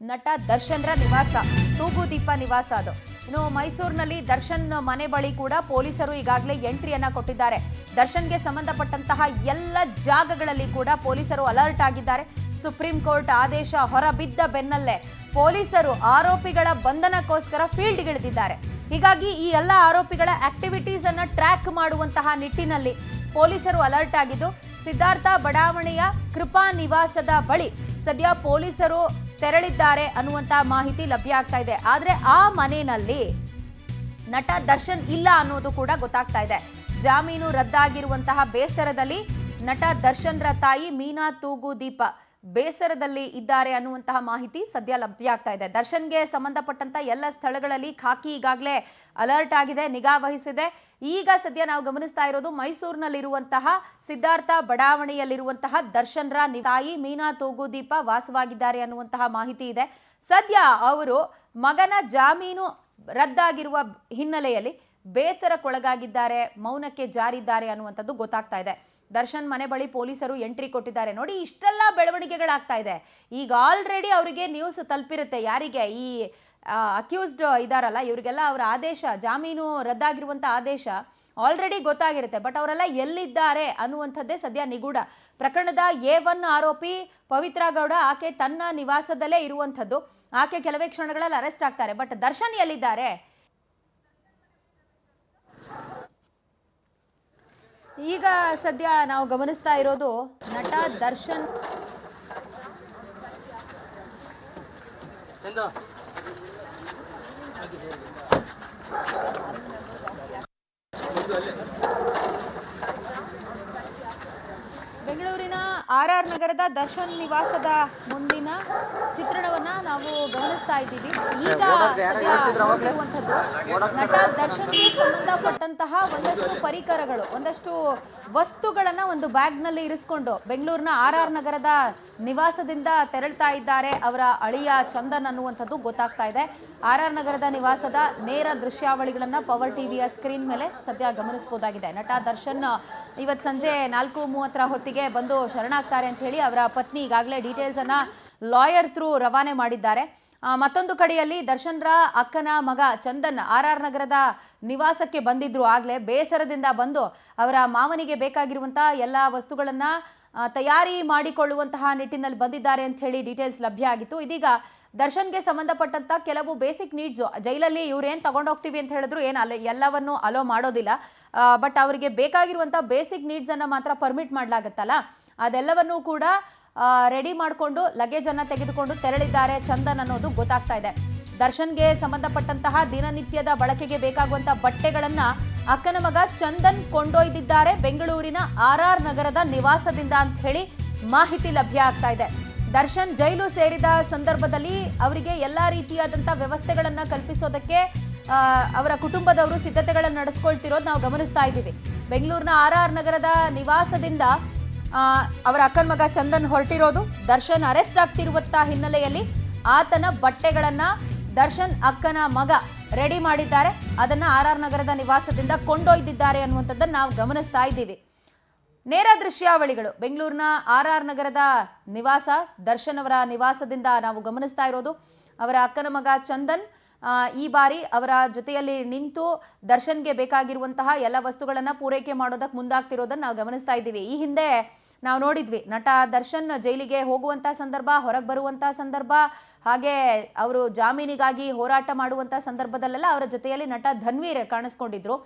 ನಟ ದರ್ಶನ್ರ ನಿವಾಸ, ತೂಗುದೀಪ ನಿವಾಸ ಅದು. ಇನ್ನು ಮೈಸೂರಿನಲ್ಲಿ ದರ್ಶನ್ ಮನೆ ಬಳಿ ಕೂಡ ಪೊಲೀಸರು ಈಗಾಗಲೇ ಎಂಟ್ರಿಯನ್ನ ಕೊಟ್ಟಿದ್ದಾರೆ. ದರ್ಶನ್ಗೆ ಸಂಬಂಧಪಟ್ಟಂತಹ ಎಲ್ಲ ಜಾಗಗಳಲ್ಲಿ ಕೂಡ ಪೊಲೀಸರು ಅಲರ್ಟ್ ಆಗಿದ್ದಾರೆ. ಸುಪ್ರೀಂ ಕೋರ್ಟ್ ಆದೇಶ ಹೊರಬಿದ್ದ ಬೆನ್ನಲ್ಲೇ ಪೊಲೀಸರು ಆರೋಪಿಗಳ ಬಂಧನಕ್ಕೋಸ್ಕರ ಫೀಲ್ಡ್ಗಿಳಿದಿದ್ದಾರೆ. ಹೀಗಾಗಿ ಈ ಎಲ್ಲ ಆರೋಪಿಗಳ ಆಕ್ಟಿವಿಟೀಸ್ ಅನ್ನ ಟ್ರ್ಯಾಕ್ ಮಾಡುವಂತಹ ನಿಟ್ಟಿನಲ್ಲಿ ಪೊಲೀಸರು ಅಲರ್ಟ್ ಆಗಿದ್ದು, ಸಿದ್ಧಾರ್ಥ ಬಡಾವಣೆಯ ಕೃಪಾ ನಿವಾಸದ ಬಳಿ ಸದ್ಯ ಪೊಲೀಸರು ತೆರಳಿದ್ದಾರೆ ಅನ್ನುವಂತಹ ಮಾಹಿತಿ ಲಭ್ಯ ಆಗ್ತಾ ಇದೆ. ಆದ್ರೆ ಆ ಮನೆಯಲ್ಲಿ ನಟ ದರ್ಶನ್ ಇಲ್ಲ ಅನ್ನೋದು ಕೂಡ ಗೊತ್ತಾಗ್ತಾ ಇದೆ. ಜಾಮೀನು ರದ್ದಾಗಿರುವಂತಹ ಬೇಸರದಲ್ಲಿ ನಟ ದರ್ಶನ್ರ ತಾಯಿ ಮೀನಾ ತೂಗುದೀಪ ಬೇಸರದಲ್ಲಿ ಇದ್ದಾರೆ ಅನ್ನುವಂತಹ ಮಾಹಿತಿ ಸದ್ಯ ಲಭ್ಯ ಆಗ್ತಾ ಇದೆ. ದರ್ಶನ್ಗೆ ಸಂಬಂಧಪಟ್ಟಂತ ಎಲ್ಲ ಸ್ಥಳಗಳಲ್ಲಿ ಖಾಕಿ ಈಗಾಗಲೇ ಅಲರ್ಟ್ ಆಗಿದೆ, ನಿಗಾ ವಹಿಸಿದೆ. ಈಗ ಸದ್ಯ ನಾವು ಗಮನಿಸ್ತಾ ಇರೋದು ಮೈಸೂರಿನಲ್ಲಿರುವಂತಹ ಸಿದ್ಧಾರ್ಥ ಬಡಾವಣೆಯಲ್ಲಿರುವಂತಹ ದರ್ಶನ್ರ ತಾಯಿ ಮೀನಾ ತೂಗುದೀಪ ವಾಸವಾಗಿದ್ದಾರೆ ಅನ್ನುವಂತಹ ಮಾಹಿತಿ ಇದೆ. ಸದ್ಯ ಅವರು ಮಗನ ಜಾಮೀನು ರದ್ದಾಗಿರುವ ಹಿನ್ನೆಲೆಯಲ್ಲಿ ಬೇಸರಕ್ಕೊಳಗಾಗಿದ್ದಾರೆ, ಮೌನಕ್ಕೆ ಜಾರಿದ್ದಾರೆ ಅನ್ನುವಂಥದ್ದು ಗೊತ್ತಾಗ್ತಾ ಇದೆ. ದರ್ಶನ್ ಮನೆ ಬಳಿ ಪೊಲೀಸರು ಎಂಟ್ರಿ ಕೊಟ್ಟಿದ್ದಾರೆ. ನೋಡಿ, ಇಷ್ಟೆಲ್ಲ ಬೆಳವಣಿಗೆಗಳಾಗ್ತಾ ಇದೆ. ಈಗ ಆಲ್ರೆಡಿ ಅವರಿಗೆ ನ್ಯೂಸ್ ತಲುಪಿರುತ್ತೆ. ಯಾರಿಗೆ ಈ ಅಕ್ಯೂಸ್ಡ್ ಇದಾರಲ್ಲ ಇವರಿಗೆಲ್ಲ ಅವರ ಆದೇಶ, ಜಾಮೀನು ರದ್ದಾಗಿರುವಂಥ ಆದೇಶ ಆಲ್ರೆಡಿ ಗೊತ್ತಾಗಿರುತ್ತೆ. ಬಟ್ ಅವರೆಲ್ಲ ಎಲ್ಲಿದ್ದಾರೆ ಅನ್ನುವಂಥದ್ದೇ ಸದ್ಯ ನಿಗೂಢ. ಪ್ರಕರಣದ A1 ಆರೋಪಿ ಪವಿತ್ರ ಗೌಡ, ಆಕೆ ತನ್ನ ನಿವಾಸದಲ್ಲೇ ಇರುವಂಥದ್ದು. ಆಕೆ ಕೆಲವೇ ಕ್ಷಣಗಳಲ್ಲಿ ಅರೆಸ್ಟ್ ಆಗ್ತಾರೆ. ಬಟ್ ದರ್ಶನ್ ಎಲ್ಲಿದ್ದಾರೆ? ಈಗ ಸದ್ಯ ನಾವು ಗಮನಿಸ್ತಾ ಇರೋದು ನಟ ದರ್ಶನ್ ಬೆಂಗಳೂರಿನ RR ನಗರದ ದರ್ಶನ್ ನಿವಾಸದ ಮುಂದಿನ ಚಿತ್ರಣವನ್ನ ನಾವು ಗಮನಿಸ್ತಾ ಇದ್ದೀವಿ. ಈಗ ನಟ ದರ್ಶನ್ಗೆ ಸಂಬಂಧಪಟ್ಟಂತಹ ಒಂದಷ್ಟು ಪರಿಕರಗಳು, ಒಂದಷ್ಟು ವಸ್ತುಗಳನ್ನ ಒಂದು ಬ್ಯಾಗ್ನಲ್ಲಿ ಇರಿಸ್ಕೊಂಡು ಬೆಂಗಳೂರಿನ RR ನಗರದ ನಿವಾಸದಿಂದ ತೆರಳ್ತಾ ಇದ್ದಾರೆ ಅವರ ಅಳಿಯ ಚಂದನ್ ಅನ್ನುವಂಥದ್ದು ಗೊತ್ತಾಗ್ತಾ ಇದೆ. RR ನಗರದ ನಿವಾಸದ ನೇರ ದೃಶ್ಯಾವಳಿಗಳನ್ನ ಪವರ್ ಟಿವಿಯ ಸ್ಕ್ರೀನ್ ಮೇಲೆ ಸದ್ಯ ಗಮನಿಸಬಹುದಾಗಿದೆ. ನಟ ದರ್ಶನ್ ಇವತ್ತು ಸಂಜೆ 4:30 ಹೊತ್ತಿಗೆ ಬಂದು ಶರಣಾಗ್ತಾರೆ ಅಂತ ಹೇಳಿ ಅವರ ಪತ್ನಿ ಈಗಾಗಲೇ ಡೀಟೇಲ್ಸ್ ಅನ್ನ ಲಾಯರ್ ಥ್ರೂ ರವಾನೆ ಮಾಡಿದ್ದಾರೆ. ಮತ್ತೊಂದು ಕಡೆಯಲ್ಲಿ ದರ್ಶನ್ರ ಅಕ್ಕನ ಮಗ ಚಂದನ್ RR ನಗರದ ನಿವಾಸಕ್ಕೆ ಬಂದಿದ್ರು. ಆಗಲೇ ಬೇಸರದಿಂದ ಬಂದು ಅವರ ಮಾವನಿಗೆ ಬೇಕಾಗಿರುವಂತಹ ಎಲ್ಲ ವಸ್ತುಗಳನ್ನ ತಯಾರಿ ಮಾಡಿಕೊಳ್ಳುವಂತಹ ನಿಟ್ಟಿನಲ್ಲಿ ಬಂದಿದ್ದಾರೆ ಅಂತ ಹೇಳಿ ಡೀಟೇಲ್ಸ್ ಲಭ್ಯ ಆಗಿತ್ತು. ಇದೀಗ ದರ್ಶನ್ಗೆ ಸಂಬಂಧಪಟ್ಟಂತ ಕೆಲವು ಬೇಸಿಕ್ ನೀಡ್ಸು, ಜೈಲಲ್ಲಿ ಇವ್ರೇನು ತಗೊಂಡೋಗ್ತೀವಿ ಅಂತ ಹೇಳಿದ್ರು ಏನು ಎಲ್ಲವನ್ನು ಅಲೋ ಮಾಡೋದಿಲ್ಲ. ಬಟ್ ಅವರಿಗೆ ಬೇಕಾಗಿರುವಂಥ ಬೇಸಿಕ್ ನೀಡ್ಸನ್ನು ಮಾತ್ರ ಪರ್ಮಿಟ್ ಮಾಡಲಾಗುತ್ತಲ್ಲ, ಅದೆಲ್ಲವನ್ನೂ ಕೂಡ ರೆಡಿ ಮಾಡಿಕೊಂಡು ಲಗೇಜನ್ನು ತೆಗೆದುಕೊಂಡು ತೆರಳಿದ್ದಾರೆ ಚಂದನ್ ಅನ್ನೋದು ಗೊತ್ತಾಗ್ತಾ ಇದೆ. ದರ್ಶನ್ಗೆ ಸಂಬಂಧಪಟ್ಟಂತಹ ದಿನನಿತ್ಯದ ಬಳಕೆಗೆ ಬೇಕಾಗುವಂಥ ಬಟ್ಟೆಗಳನ್ನು ಅಕ್ಕನ ಮಗ ಚಂದನ್ ಕೊಂಡೊಯ್ದಿದ್ದಾರೆ ಬೆಂಗಳೂರಿನ RR ನಗರದ ನಿವಾಸದಿಂದ ಅಂತ ಹೇಳಿ ಮಾಹಿತಿ ಲಭ್ಯ ಆಗ್ತಾ ಇದೆ. ದರ್ಶನ್ ಜೈಲು ಸೇರಿದ ಸಂದರ್ಭದಲ್ಲಿ ಅವರಿಗೆ ಎಲ್ಲ ರೀತಿಯಾದಂಥ ವ್ಯವಸ್ಥೆಗಳನ್ನು ಕಲ್ಪಿಸೋದಕ್ಕೆ ಅವರ ಕುಟುಂಬದವರು ಸಿದ್ಧತೆಗಳನ್ನು ನಡೆಸ್ಕೊಳ್ತಿರೋದು ನಾವು ಗಮನಿಸ್ತಾ ಇದ್ದೀವಿ. ಬೆಂಗಳೂರಿನ RR ನಗರದ ನಿವಾಸದಿಂದ ಅವರ ಅಕ್ಕನ ಮಗ ಚಂದನ್ ಹೊರಟಿರೋದು. ದರ್ಶನ್ ಅರೆಸ್ಟ್ ಆಗ್ತಿರುವಂಥ ಹಿನ್ನೆಲೆಯಲ್ಲಿ ಆತನ ಬಟ್ಟೆಗಳನ್ನು ದರ್ಶನ್ ಅಕ್ಕನ ಮಗ ರೆಡಿ ಮಾಡಿದ್ದಾರೆ. ಅದನ್ನು RR ನಗರದ ನಿವಾಸದಿಂದ ಕೊಂಡೊಯ್ದಿದ್ದಾರೆ ಅನ್ನುವಂಥದ್ದನ್ನು ನಾವು ಗಮನಿಸ್ತಾ ಇದ್ದೀವಿ. ನೇರ ದೃಶ್ಯಾವಳಿಗಳು ಬೆಂಗಳೂರಿನ RR ನಗರದ ನಿವಾಸ, ದರ್ಶನ್ ಅವರ ನಿವಾಸದಿಂದ ನಾವು ಗಮನಿಸ್ತಾ ಇರೋದು. ಅವರ ಅಕ್ಕನ ಮಗ ಚಂದನ್ ಈ ಬಾರಿ ಅವರ ಜೊತೆಯಲ್ಲಿ ನಿಂತು ದರ್ಶನ್ಗೆ ಬೇಕಾಗಿರುವಂತಹ ಎಲ್ಲ ವಸ್ತುಗಳನ್ನು ಪೂರೈಕೆ ಮಾಡೋದಕ್ಕೆ ಮುಂದಾಗ್ತಿರೋದನ್ನು ನಾವು ಗಮನಿಸ್ತಾ ಇದ್ದೀವಿ. ಈ ಹಿಂದೆ ನಾವು ನೋಡಿದ್ವಿ ನಟ ದರ್ಶನ್ ಜೈಲಿಗೆ ಹೋಗುವಂಥ ಸಂದರ್ಭ, ಹೊರಗೆ ಬರುವಂಥ ಸಂದರ್ಭ, ಹಾಗೆ ಅವರು ಜಾಮೀನಿಗಾಗಿ ಹೋರಾಟ ಮಾಡುವಂಥ ಸಂದರ್ಭದಲ್ಲೆಲ್ಲ ಅವರ ಜೊತೆಯಲ್ಲಿ ನಟ ಧನ್ವೀರ್ ಕಾಣಿಸ್ಕೊಂಡಿದ್ರು.